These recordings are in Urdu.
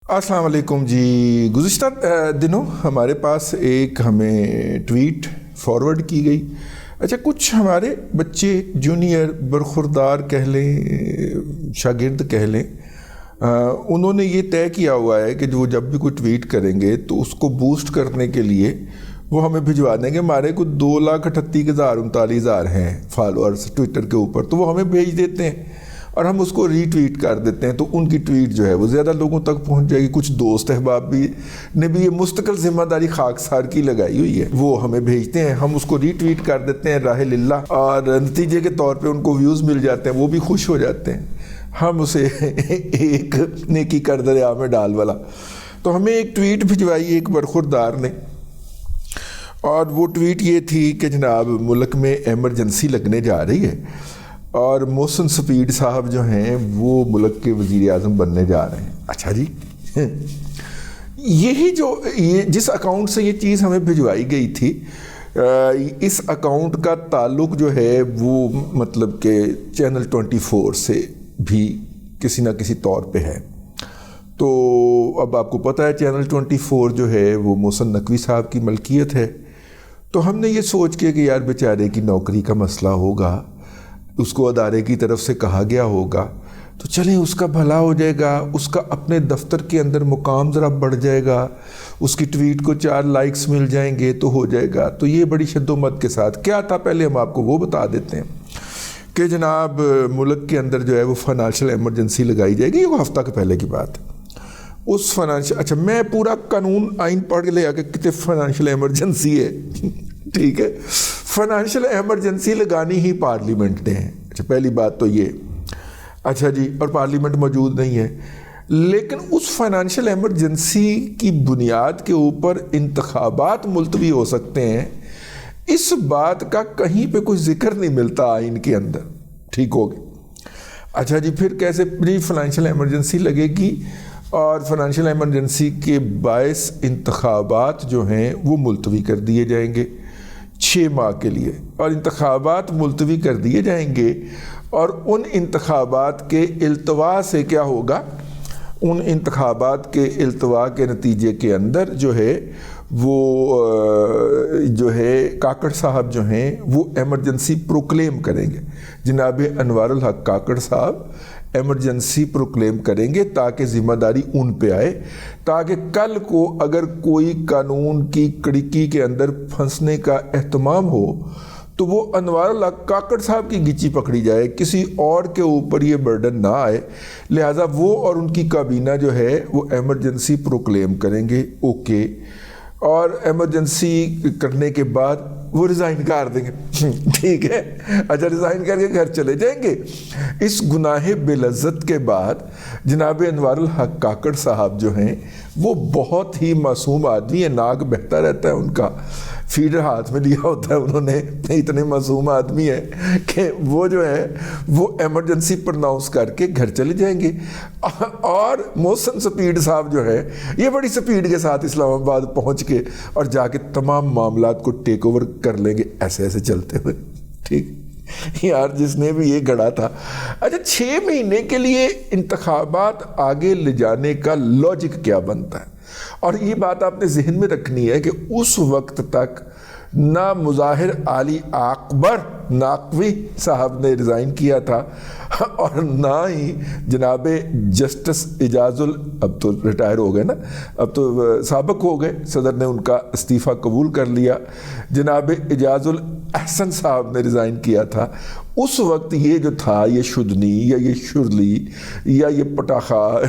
السلام علیکم جی. گزشتہ دنوں ہمارے پاس ایک ہمیں ٹویٹ فارورڈ کی گئی. اچھا, کچھ ہمارے بچے جونیئر برخوردار کہہ لیں, شاگرد کہہ لیں, انہوں نے یہ طے کیا ہوا ہے کہ جو جب بھی کوئی ٹویٹ کریں گے تو اس کو بوسٹ کرنے کے لیے وہ ہمیں بھجوا دیں گے. ہمارے کو 2,38,039 ہیں فالوورز ٹویٹر کے اوپر, تو وہ ہمیں بھیج دیتے ہیں اور ہم اس کو ری ٹویٹ کر دیتے ہیں, تو ان کی ٹویٹ جو ہے وہ زیادہ لوگوں تک پہنچ جائے گی. کچھ دوست احباب بھی نے بھی یہ مستقل ذمہ داری خاکسار کی لگائی ہوئی ہے, وہ ہمیں بھیجتے ہیں, ہم اس کو ری ٹویٹ کر دیتے ہیں راہ للہ, اور نتیجے کے طور پہ ان کو ویوز مل جاتے ہیں, وہ بھی خوش ہو جاتے ہیں. ہم اسے ایک نیکی کر دریا میں ڈال والا. تو ہمیں ایک ٹویٹ بھجوائی ایک برخوردار نے, اور وہ ٹویٹ یہ تھی کہ جناب ملک میں ایمرجنسی لگنے جا رہی ہے اور محسن سپیڈ صاحب جو ہیں وہ ملک کے وزیر اعظم بننے جا رہے ہیں. اچھا جی, یہی جو جس اکاؤنٹ سے یہ چیز ہمیں بھجوائی گئی تھی, اس اکاؤنٹ کا تعلق جو ہے وہ مطلب کہ چینل 24 سے بھی کسی نہ کسی طور پہ ہے. تو اب آپ کو پتہ ہے چینل 24 جو ہے وہ محسن نقوی صاحب کی ملکیت ہے. تو ہم نے یہ سوچ کے کہ یار بیچارے کی نوکری کا مسئلہ ہوگا, اس کو ادارے کی طرف سے کہا گیا ہوگا, تو چلیں اس کا بھلا ہو جائے گا, اس کا اپنے دفتر کے اندر مقام ذرا بڑھ جائے گا, اس کی ٹویٹ کو 4 لائکس مل جائیں گے تو ہو جائے گا. تو یہ بڑی شد و مت کے ساتھ کیا تھا, پہلے ہم آپ کو وہ بتا دیتے ہیں کہ جناب ملک کے اندر جو ہے وہ فائنانشل ایمرجنسی لگائی جائے گی. یہ وہ ہفتہ کے پہلے کی بات ہے. اس فائنانشل, اچھا میں پورا قانون آئین پڑھ کے لے آ کے کتنے فائنانشل ایمرجنسی ہے, ٹھیک ہے, فائنانشیل ایمرجنسی لگانی ہی پارلیمنٹ نے ہے. اچھا پہلی بات تو یہ, اچھا جی, اور پارلیمنٹ موجود نہیں ہے, لیکن اس فائنانشیل ایمرجنسی کی بنیاد کے اوپر انتخابات ملتوی ہو سکتے ہیں. اس بات کا کہیں پہ کوئی ذکر نہیں ملتا آئین کے اندر, ٹھیک ہوگی. اچھا جی, پھر کیسے فائنانشیل ایمرجنسی لگے گی, اور فائنانشیل ایمرجنسی کے باعث انتخابات جو ہیں وہ ملتوی کر دیے جائیں گے 6 ماہ کے لیے, اور انتخابات ملتوی کر دیے جائیں گے, اور ان انتخابات کے التوا سے کیا ہوگا, ان انتخابات کے التوا کے نتیجے کے اندر جو ہے وہ جو ہے کاکڑ صاحب جو ہیں وہ ایمرجنسی پروکلیم کریں گے. جناب انوار الحق کاکڑ صاحب ایمرجنسی پروکلیم کریں گے تاکہ ذمہ داری ان پہ آئے, تاکہ کل کو اگر کوئی قانون کی کڑکی کے اندر پھنسنے کا اہتمام ہو تو وہ انوار الحق کاکڑ صاحب کی گچی پکڑی جائے, کسی اور کے اوپر یہ برڈن نہ آئے. لہٰذا وہ اور ان کی کابینہ جو ہے وہ ایمرجنسی پروکلیم کریں گے, اوکے, اور ایمرجنسی کرنے کے بعد وہ ریزائن کر دیں گے, ٹھیک ہے. اچھا, ریزائن کر کے گھر چلے جائیں گے. اس گناہ بلذت کے بعد جناب انوار الحق کاکڑ صاحب جو ہیں وہ بہت ہی معصوم آدمی ہے, ناک بہتا رہتا ہے ان کا, فیڈر ہاتھ میں لیا ہوتا ہے انہوں نے, اتنے معصوم آدمی ہے کہ وہ جو ہے وہ ایمرجنسی پرناؤنس کر کے گھر چلے جائیں گے. اور محسن سپیڈ صاحب جو ہے یہ بڑی سپیڈ کے ساتھ اسلام آباد پہنچ کے اور جا کے تمام معاملات کو ٹیک اوور کر لیں گے, ایسے ایسے چلتے ہوئے, ٹھیک یار, جس نے بھی یہ گڑا تھا. اچھا, 6 مہینے کے لیے انتخابات آگے لے جانے کا لاجک کیا بنتا ہے, اور یہ بات آپ نے ذہن میں رکھنی ہے کہ اس وقت تک نہ مظاہر علی اکبر نقوی صاحب نے ریزائن کیا تھا, اور نہ ہی جناب جسٹس اعجاز اب تو ریٹائر ہو گئے نا, اب تو سابق ہو گئے, صدر نے ان کا استعفیٰ قبول کر لیا, جناب اعجاز الاحسن صاحب نے ریزائن کیا تھا. اس وقت یہ جو تھا یہ شدنی یا یہ شرلی یا یہ پٹاخہ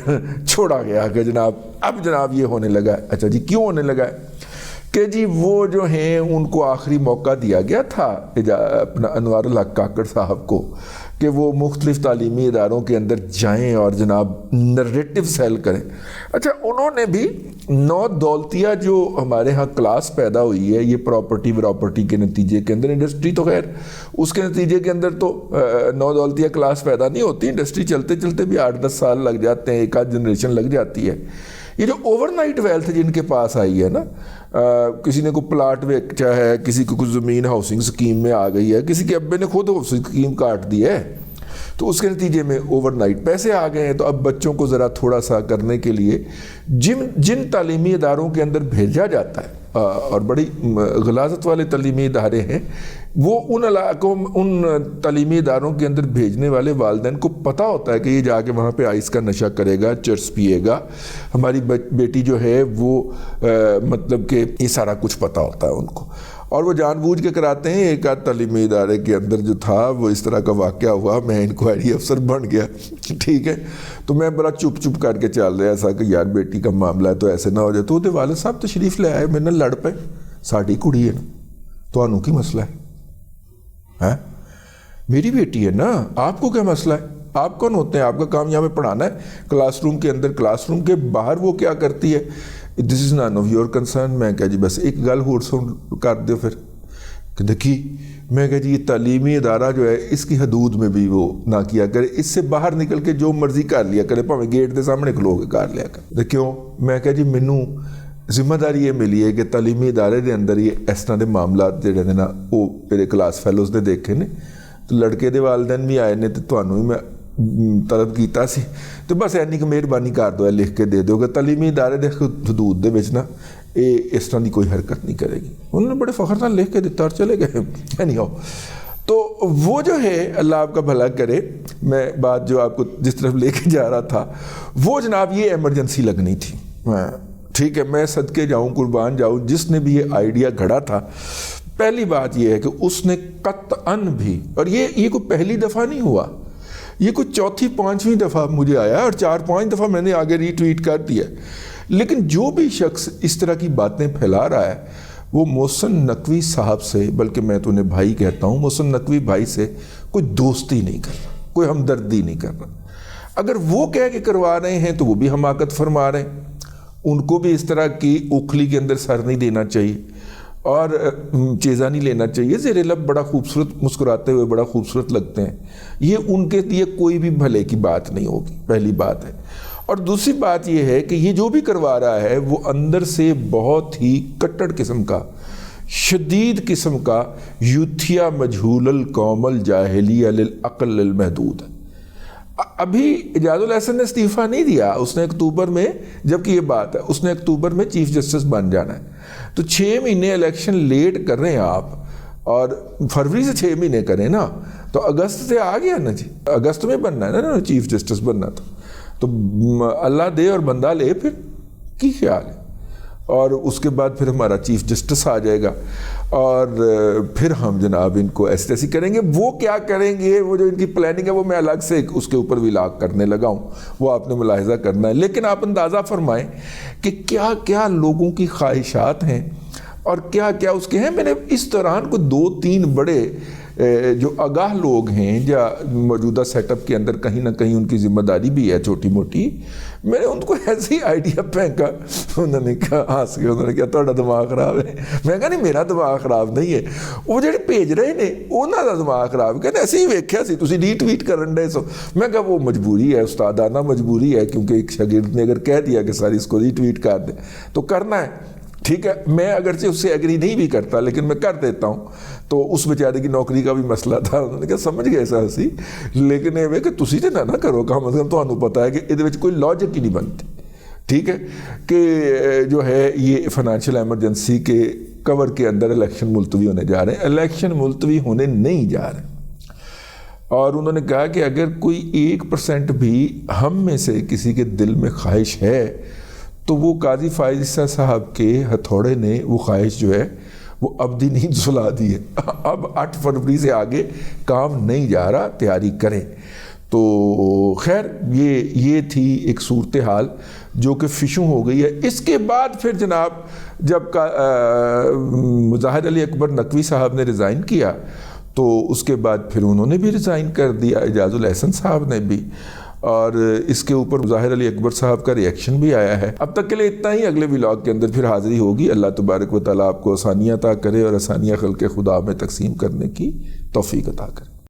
چھوڑا گیا کہ جناب اب جناب یہ ہونے لگا ہے. اچھا جی, کیوں ہونے لگا ہے کہ جی وہ جو ہیں ان کو آخری موقع دیا گیا تھا اپنا انوار الحق کاکڑ صاحب کو کہ وہ مختلف تعلیمی اداروں کے اندر جائیں اور جناب نریٹو سیل کریں. اچھا, انہوں نے بھی نو دولتیہ جو ہمارے ہاں کلاس پیدا ہوئی ہے یہ پراپرٹی کے نتیجے کے اندر, انڈسٹری تو خیر اس کے نتیجے کے اندر تو نو دولتیہ کلاس پیدا نہیں ہوتی, انڈسٹری چلتے چلتے بھی 8-10 سال لگ جاتے ہیں, ایک آدھ جنریشن لگ جاتی ہے. یہ جو اوور نائٹ ویلتھ جن کے پاس آئی ہے نا, کسی نے کوئی پلاٹ بیچا ہے, کسی کو کچھ زمین ہاؤسنگ سکیم میں آ گئی ہے, کسی کے ابے نے خود ہاؤسنگ سکیم کاٹ دی ہے, تو اس کے نتیجے میں اوور نائٹ پیسے آ گئے ہیں. تو اب بچوں کو ذرا تھوڑا سا کرنے کے لیے جن تعلیمی اداروں کے اندر بھیجا جاتا ہے اور بڑی غلاظت والے تعلیمی ادارے ہیں, وہ ان علاقوں ان تعلیمی اداروں کے اندر بھیجنے والے والدین کو پتہ ہوتا ہے کہ یہ جا کے وہاں پہ آئس کا نشہ کرے گا, چرس پیے گا, ہماری بیٹی جو ہے وہ مطلب کہ یہ سارا کچھ پتہ ہوتا ہے ان کو, اور وہ جان بوجھ کے کراتے ہیں. ایک آدھ تعلیمی ادارے کے اندر جو تھا وہ اس طرح کا واقعہ ہوا, میں انکوائری افسر بن گیا, ٹھیک ہے, تو میں بڑا چپ کر کے چل رہا تھا کہ یار بیٹی کا معاملہ ہے تو ایسے نہ ہو جائے. تو والد صاحب تشریف لے آئے, میں نے لڑ پے, ساڑی کڑی ہے نا, تو انہوں کی مسئلہ ہے, میری بیٹی ہے نا, آپ کو کیا مسئلہ ہے, آپ کون ہوتے ہیں, آپ کا کام یہاں پہ پڑھانا ہے, کلاس روم کے اندر, کلاس روم کے باہر وہ کیا کرتی ہے, دس از نان آف یور کنسرن. میں کہا جی بس ایک گل ہور سن کر دو پھر کہ دیکھی, میں کہا جی یہ تعلیمی ادارہ جو ہے اس کی حدود میں بھی وہ نہ کیا کرے, اس سے باہر نکل کے جو مرضی کر لیا کرے, پاویں گیٹ دے سامنے کھلو کے کر لیا کرے. کیوں, میں کہا جی مینوں ذمہ داری یہ ملی ہے کہ تعلیمی ادارے دے اندر یہ اس طرح دے معاملات جڑے نے نا وہ میرے کلاس فیلوز نے دیکھے نے, تو لڑکے دے والدین بھی آئے نے, تو تھانوں ہی میں طلب کیتا سی, تو بس اینی کہ مہربانی کر دو, لکھ کے دے دو کہ تعلیمی ادارے دے حدود دے وچ نا یہ اس طرح کی کوئی حرکت نہیں کرے گی. انہوں نے بڑے فخر نال لکھ کے دیتا اور چلے گئے. اینی ہو تو وہ جو ہے اللہ آپ کا بھلا کرے, میں بات جو آپ کو جس طرف لے کے جا رہا تھا وہ جناب یہ ایمرجنسی لگنی تھی, ٹھیک ہے, میں صدقے جاؤں قربان جاؤں جس نے بھی یہ آئیڈیا گھڑا تھا. پہلی بات یہ ہے کہ اس نے قطعاً بھی, اور یہ کوئی پہلی دفعہ نہیں ہوا, یہ کوئی چوتھی پانچویں دفعہ مجھے آیا اور 4-5 دفعہ میں نے آگے ری ٹویٹ کر دیا, لیکن جو بھی شخص اس طرح کی باتیں پھیلا رہا ہے وہ محسن نقوی صاحب سے, بلکہ میں تو انہیں بھائی کہتا ہوں, محسن نقوی بھائی سے کوئی دوستی نہیں کر رہا, کوئی ہمدردی نہیں کر رہا. اگر وہ کہہ کے کروا رہے ہیں تو وہ بھی حماقت فرما رہے ہیں, ان کو بھی اس طرح کی اوکھلی کے اندر سر نہیں دینا چاہیے اور چیزہ نہیں لینا چاہیے. زیر لب بڑا خوبصورت مسکراتے ہوئے بڑا خوبصورت لگتے ہیں, یہ ان کے لیے کوئی بھی بھلے کی بات نہیں ہوگی, پہلی بات ہے. اور دوسری بات یہ ہے کہ یہ جو بھی کروا رہا ہے وہ اندر سے بہت ہی کٹڑ قسم کا, شدید قسم کا یوتھیا مجہول القوم الجاہلیہ للعقل المحدود ہے. ابھی اعجاز الحسن نے استعفیٰ نہیں دیا, اس نے اکتوبر میں, جبکہ یہ بات ہے اس نے اکتوبر میں چیف جسٹس بن جانا ہے, تو 6 مہینے الیکشن لیٹ کر رہے ہیں آپ, اور فروری سے 6 مہینے کریں نا, تو اگست سے آ گیا نا جی, اگست میں بننا ہے نا چیف جسٹس بننا, تو اللہ دے اور بندہ لے, پھر کی خیال ہے, اور اس کے بعد پھر ہمارا چیف جسٹس آ جائے گا, اور پھر ہم جناب ان کو ایسی ایسی کریں گے. وہ کیا کریں گے, وہ جو ان کی پلاننگ ہے وہ میں الگ سے اس کے اوپر ولاگ کرنے لگا ہوں, وہ آپ نے ملاحظہ کرنا ہے. لیکن آپ اندازہ فرمائیں کہ کیا کیا لوگوں کی خواہشات ہیں اور کیا کیا اس کے ہیں. میں نے اس دوران کو 2-3 بڑے جو آگاہ لوگ ہیں یا موجودہ سیٹ اپ کے اندر کہیں نہ کہیں ان کی ذمہ داری بھی ہے چھوٹی موٹی, میں نے ان کو ایسے ہی آئیڈیا پھینکا, انہوں نے کہا ہنس کے, انہوں نے کہا تھوڑا دماغ خراب ہے. میں کہا نہیں میرا دماغ خراب نہیں ہے, وہ جڑے بھیج رہے نے انہوں کا دماغ خراب, کہتے ایسے ہی ویکھیا سی تسی ری ٹویٹ کرن ڈے سو. میں کہا وہ مجبوری ہے, استادانہ مجبوری ہے, کیونکہ ایک شاگرد نے اگر کہہ دیا کہ ساری اس کو ری ٹویٹ کر دیں تو کرنا ہے, ٹھیک ہے. میں اگرچہ اس سے ایگری نہیں بھی کرتا لیکن میں کر دیتا ہوں. تو اس بیچارے کی نوکری کا بھی مسئلہ تھا, انہوں نے کہا سمجھ گئے سر اسی, لیکن یہ کہ تسی تے نہ کرو, کم از کم تمہیں پتہ ہے کہ یہ کوئی لاجک ہی نہیں بنتی, ٹھیک ہے, کہ جو ہے یہ فائنینشیل ایمرجنسی کے کور کے اندر الیکشن ملتوی ہونے جا رہے ہیں. الیکشن ملتوی ہونے نہیں جا رہے, اور انہوں نے کہا کہ اگر کوئی 1% بھی ہم میں سے کسی کے دل میں خواہش ہے تو وہ قاضی فائز عیسیٰ صاحب کے ہتھوڑے نے وہ خواہش جو ہے وہ ابدی نہیں جھلا دی ہے. اب 8 فروری سے آگے کام نہیں جا رہا, تیاری کریں. تو خیر یہ تھی ایک صورتحال جو کہ فشوں ہو گئی ہے. اس کے بعد پھر جناب جب مظاہر علی اکبر نقوی صاحب نے ریزائن کیا تو اس کے بعد پھر انہوں نے بھی ریزائن کر دیا, اعجاز الحسن صاحب نے بھی, اور اس کے اوپر ظاہر علی اکبر صاحب کا ریئیکشن بھی آیا ہے. اب تک کے لیے اتنا ہی, اگلے ولاگ کے اندر پھر حاضری ہوگی. اللہ تبارک و تعالیٰ آپ کو آسانیاں عطا کرے اور آسانیاں خلق خدا میں تقسیم کرنے کی توفیق عطا کرے.